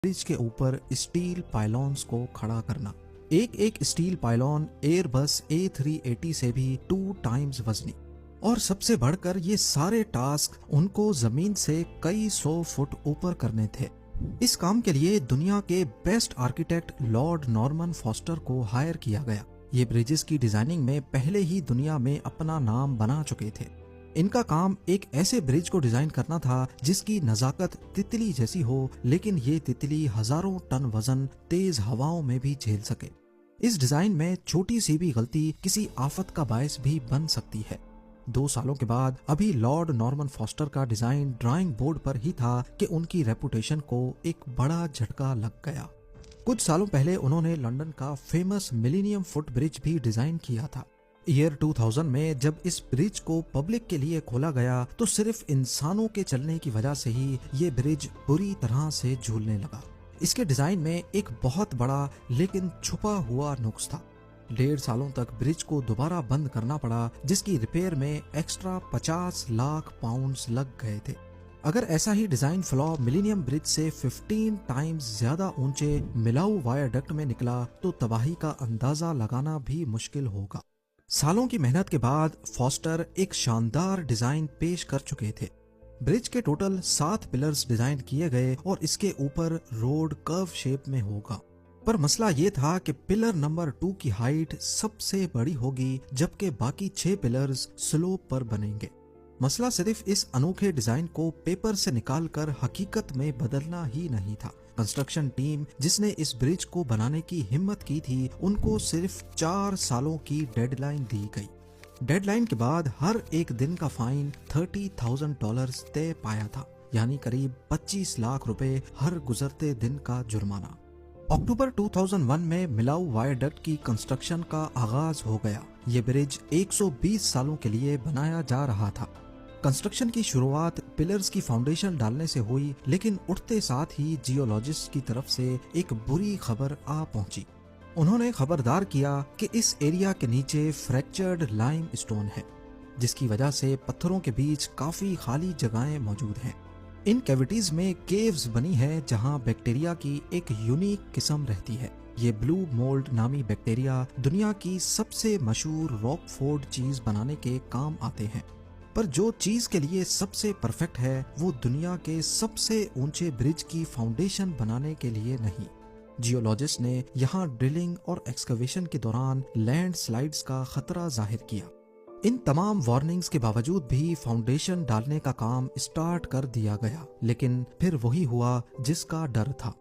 Bridge के ऊपर steel पाइलॉन्स को खड़ा करना। एक एक स्टील पाइलॉन एयरबस A380 से भी 2 टाइम्स वजनी। और सबसे बढ़कर ये सारे टास्क उनको जमीन से कई 100 फुट ऊपर करने थे। इस काम के लिए दुनिया के best architect Lord Norman foster को हायर किया गया। ये ब्रिजेस की डिजाइनिंग में पहले ही दुनिया में अपना नाम बना चुके थे। इनका काम एक ऐसे ब्रिज को डिजाइन करना था जिसकी नजाकत तितली जैसी हो, लेकिन ये तितली हजारों टन वजन तेज हवाओं में भी झेल सके। इस डिजाइन में छोटी सी भी गलती किसी आफत का बायस भी बन सकती है। 2 सालों के बाद अभी लॉर्ड नॉर्मन फॉस्टर का डिजाइन ड्राइंग बोर्ड पर ही था कि उनकी रेपुटेशन को एक बड़ा झटका लग गया। कुछ सालों पहले उन्होंने लंदन का फेमस मिलेनियम फुट ब्रिज भी डिजाइन किया था। ईयर 2000 में जब इस ब्रिज को पब्लिक के लिए खोला गया तो सिर्फ इंसानों के चलने की वजह से ही ये ब्रिज बुरी तरह से झूलने लगा। इसके डिजाइन में एक बहुत बड़ा लेकिन छुपा हुआ नुक्स था। 1.5 सालों तक ब्रिज को दोबारा बंद करना पड़ा, जिसकी रिपेयर में एक्स्ट्रा 50 लाख पाउंड्स लग गए थे। अगर ऐसा ही डिजाइन फ्लॉ मिलेनियम ब्रिज से 15 टाइम्स ज्यादा ऊंचे मिलाऊ वायरडक्ट में निकला तो तबाही का अंदाजा लगाना भी मुश्किल होगा। सालों की मेहनत के बाद फॉस्टर एक शानदार डिजाइन पेश कर चुके थे। ब्रिज के टोटल 7 पिलर्स डिजाइन किए गए और इसके ऊपर रोड कर्व शेप में होगा। पर मसला ये था कि पिलर नंबर 2 की हाइट सबसे बड़ी होगी, जबकि बाकी 6 पिलर्स स्लोप पर बनेंगे। मसला सिर्फ इस अनोखे डिजाइन को पेपर से निकालकर हकीकत में बदलना ही नहीं था। कंस्ट्रक्शन टीम जिसने इस ब्रिज को बनाने की हिम्मत की थी, उनको सिर्फ 4 सालों की डेडलाइन दी गई। डेडलाइन के बाद हर एक दिन का फाइन $30,000 तय पाया था, यानी करीब 25 लाख रुपए हर गुजरते दिन का जुर्माना। अक्टूबर 2001 में मिलाऊ वायरडक्ट की कंस्ट्रक्शन का आगाज हो गया। ये ब्रिज 120 सालों के लिए बनाया जा रहा था। कंस्ट्रक्शन की शुरुआत पिलर्स की फाउंडेशन डालने से हुई, लेकिन उठते साथ ही जियोलॉजिस्ट की तरफ से एक बुरी खबर आ पहुंची। उन्होंने खबरदार किया कि इस एरिया के नीचे फ्रैक्चर्ड लाइम स्टोन है, जिसकी वजह से पत्थरों के बीच काफी खाली जगहें मौजूद हैं। इन कैविटीज में केव्स बनी है जहां बैक्टीरिया की एक यूनिक किस्म रहती है। ये ब्लू मोल्ड नामी बैक्टीरिया दुनिया की सबसे मशहूर रॉकफोर्ड चीज बनाने के काम आते हैं। पर जो चीज के लिए सबसे परफेक्ट है वो दुनिया के सबसे ऊंचे ब्रिज की फाउंडेशन बनाने के लिए नहीं। जियोलॉजिस्ट ने यहाँ ड्रिलिंग और एक्सकवेशन के दौरान लैंड स्लाइड्स का खतरा जाहिर किया। इन तमाम वार्निंग्स के बावजूद भी फाउंडेशन डालने का काम स्टार्ट कर दिया गया, लेकिन फिर वही हुआ जिसका डर था।